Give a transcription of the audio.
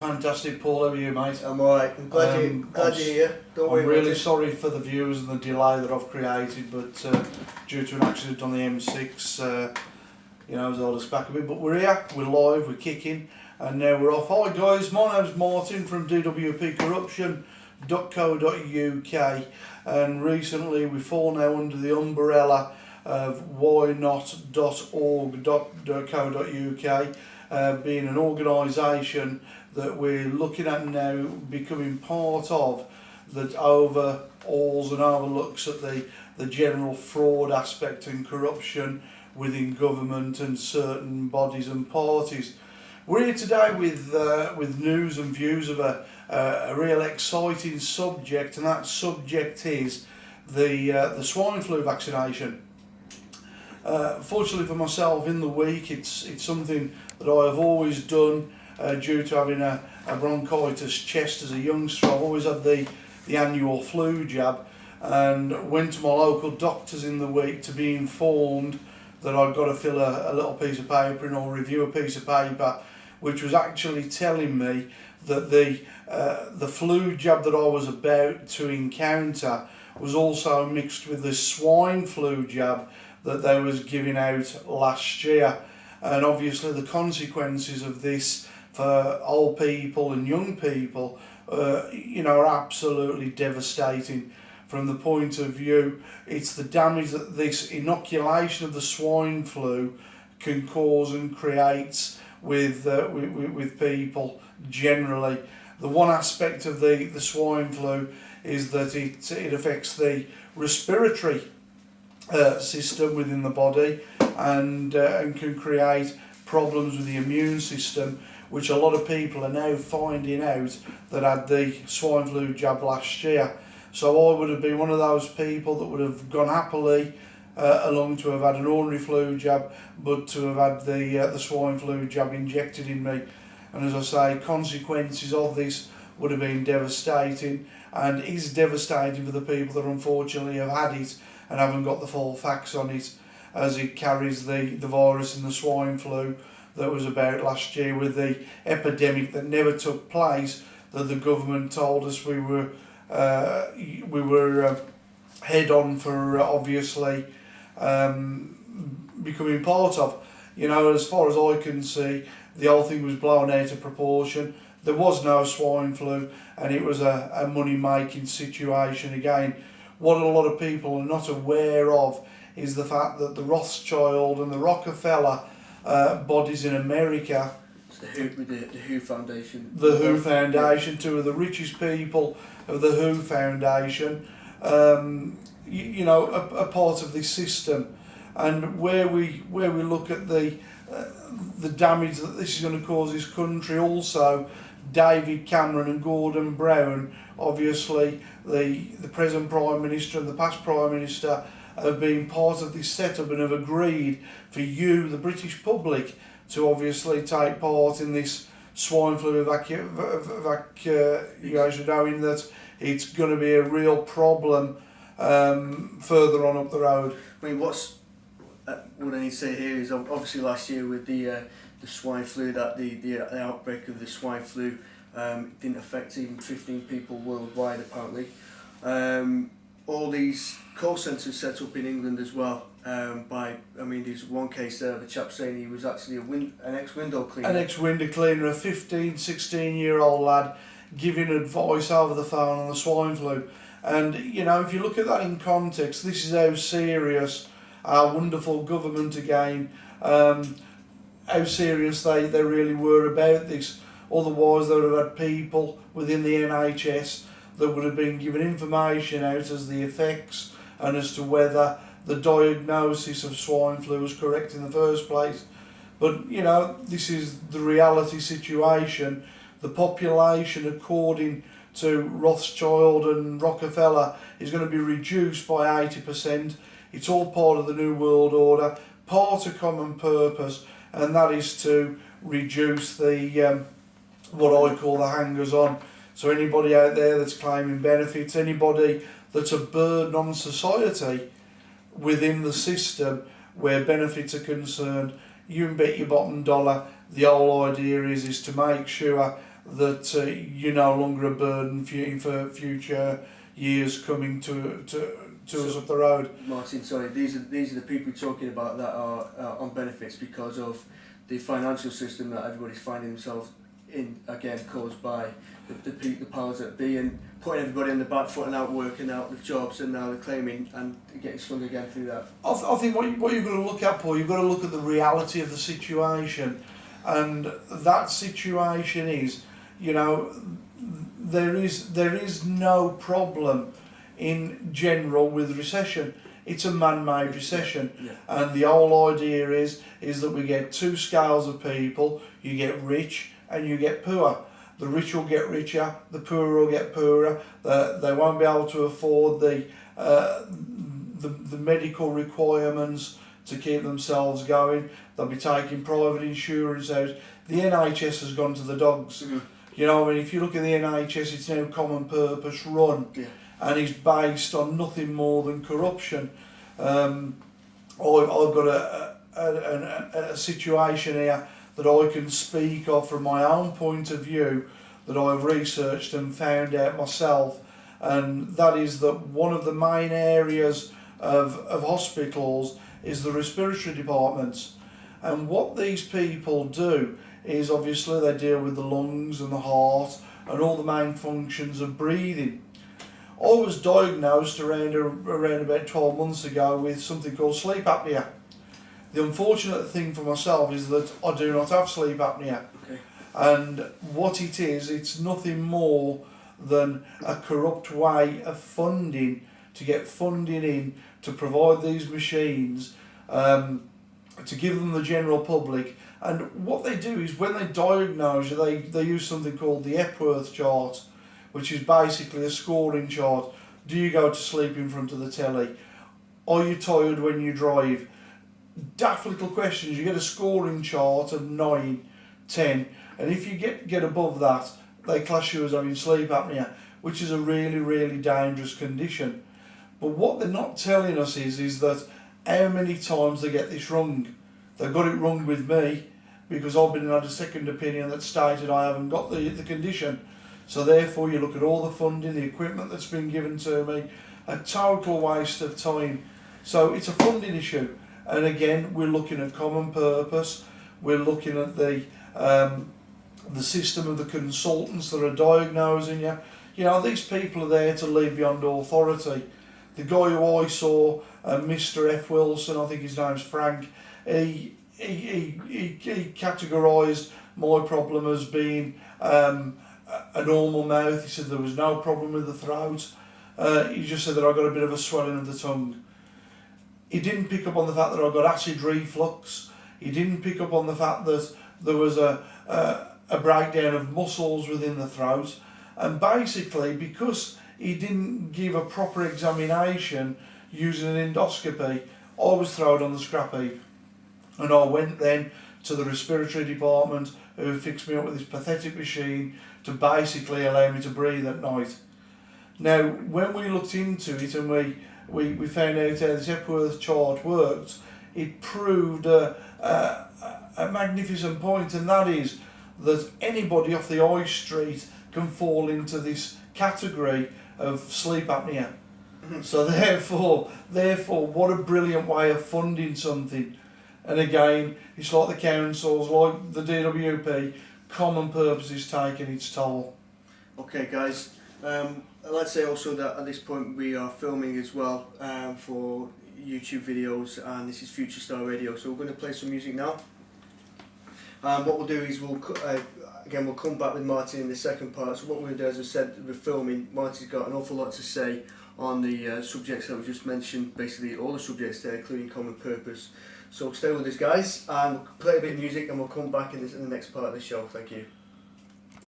Fantastic, Paul. How are you, mate? I'm alright. I'm glad you're here. Don't worry. I'm really sorry for the viewers and the delay that I've created, but due to an accident on the M6, has held us back a bit. But we're here, we're live, we're kicking, and now we're off. Hi guys, my name's Martin from dwpcorruption.co.uk, and recently we fall now under the umbrella of whynot.org.co.uk, being an organisation that we're looking at now becoming part of, that overhauls and overlooks at the general fraud aspect and corruption within government and certain bodies and parties. We're here today with news and views of a real exciting subject, and that subject is the swine flu vaccination. Fortunately for myself, in the week, it's something that I have always done. Due to having a bronchitis chest as a youngster, I've always had the annual flu jab, and went to my local doctors in the week to be informed that I'd got to fill a little piece of paper in, or review a piece of paper, which was actually telling me that the flu jab that I was about to encounter was also mixed with the swine flu jab that they was giving out last year. And obviously the consequences of this for old people and young people, are absolutely devastating. From the point of view, it's the damage that this inoculation of the swine flu can cause and creates with people generally. The one aspect of the swine flu is that it affects the respiratory system within the body, and can create problems with the immune system, which a lot of people are now finding out that had the swine flu jab last year. So I would have been one of those people that would have gone happily along to have had an ordinary flu jab, but to have had the swine flu jab injected in me. And as I say, consequences of this would have been devastating, and is devastating for the people that unfortunately have had it and haven't got the full facts on it, as it carries the virus and the swine flu that was about last year, with the epidemic that never took place, that the government told us we were head on for obviously becoming part of. As far as I can see, the whole thing was blown out of proportion. There was no swine flu, and it was a money-making situation again. What a lot of people are not aware of is the fact that the Rothschild and the Rockefeller bodies in America, It's the WHO Foundation. The WHO Foundation, two of the richest people of the WHO Foundation, are part of this system. And where we look at the damage that this is going to cause this country, also David Cameron and Gordon Brown, obviously the present Prime Minister and the past Prime Minister, have been part of this setup and have agreed for you, the British public, to obviously take part in this swine flu evacuation, knowing that it's going to be a real problem further on up the road. I mean, what I need to say here is, obviously last year with the swine flu, that the outbreak of the swine flu didn't affect even 15 people worldwide apparently. All these call centres set up in England as well. There's one case there of a chap saying he was actually an ex-window cleaner. An ex-window cleaner, a 15, 16-year-old lad, giving advice over the phone on the swine flu. And, if you look at that in context, this is how serious our wonderful government again, how serious they really were about this. Otherwise, they would have had people within the NHS that would have been given information out as the effects and as to whether the diagnosis of swine flu was correct in the first place. But, this is the reality situation. The population, according to Rothschild and Rockefeller, is going to be reduced by 80%. It's all part of the New World Order, part of common purpose, and that is to reduce the what I call the hangers-on. So anybody out there that's claiming benefits, anybody that's a burden on society within the system where benefits are concerned, you can bet your bottom dollar the whole idea is to make sure that you're no longer a burden for future years coming to us up the road. Martin, sorry, these are the people you're talking about that are on benefits because of the financial system that everybody's finding themselves in, again caused by the powers that be, and putting everybody on the back foot and out working out the jobs, and now they're claiming and getting stung again through that. I think what you've got to look at, Paul, you've got to look at the reality of the situation, and that situation is, you know, there is no problem in general with recession. It's a man-made recession, and the whole idea is that we get two scales of people. You get rich and you get poor. The rich will get richer, the poor will get poorer. They won't be able to afford the medical requirements to keep themselves going. They'll be taking private insurance out. The NHS has gone to the dogs. You know, I mean, if you look at the NHS, it's now common purpose run, and it's based on nothing more than corruption. I've got a situation here that I can speak of from my own point of view, that I've researched and found out myself, and that is that one of the main areas of hospitals is the respiratory departments. And what these people do is obviously they deal with the lungs and the heart and all the main functions of breathing. I was diagnosed around about 12 months ago with something called sleep apnea. The unfortunate thing for myself is that I do not have sleep apnea. Okay. And what it is, it's nothing more than a corrupt way of funding, to get funding in to provide these machines, to give them the general public. And what they do is when they diagnose you, they use something called the Epworth chart, which is basically a scoring chart. Do you go to sleep in front of the telly? Are you tired when you drive? Daft little questions. You get a scoring chart of 9, 10, and if you get above that, they class you as having sleep apnea, which is a really, really dangerous condition. But what they're not telling us is that how many times they get this wrong. They got it wrong with me because I've been had a second opinion that stated I haven't got the condition. So therefore you look at all the funding, the equipment that's been given to me, a total waste of time. So it's a funding issue. And again, we're looking at common purpose. We're looking at the system of the consultants that are diagnosing you. You know, these people are there to lead beyond authority. The guy who I saw, Mr. F. Wilson, I think his name's Frank, he categorised my problem as being a normal mouth. He said there was no problem with the throat. He just said that I got a bit of a swelling of the tongue. He didn't pick up on the fact that I got acid reflux. He didn't pick up on the fact that there was a breakdown of muscles within the throat. And basically, because he didn't give a proper examination using an endoscopy, I was thrown on the scrap heap. And I went then to the respiratory department, who fixed me up with this pathetic machine to basically allow me to breathe at night. Now, when we looked into it and we found out how this Epworth chart worked, it proved a magnificent point, and that is that anybody off the high street can fall into this category of sleep apnea. So therefore, what a brilliant way of funding something. And again, it's like the councils, like the DWP, common purpose is taking its toll. Okay guys, let's say also that at this point we are filming as well for YouTube videos, and this is Future Star Radio, so we're going to play some music now. What we'll do is we'll come back with Martin in the second part. So what we're going to do, as I said, we're filming. Martin's got an awful lot to say on the subjects that we just mentioned, basically all the subjects there, including common purpose. So stay with us guys, and we'll play a bit of music and we'll come back in the next part of the show. Thank you.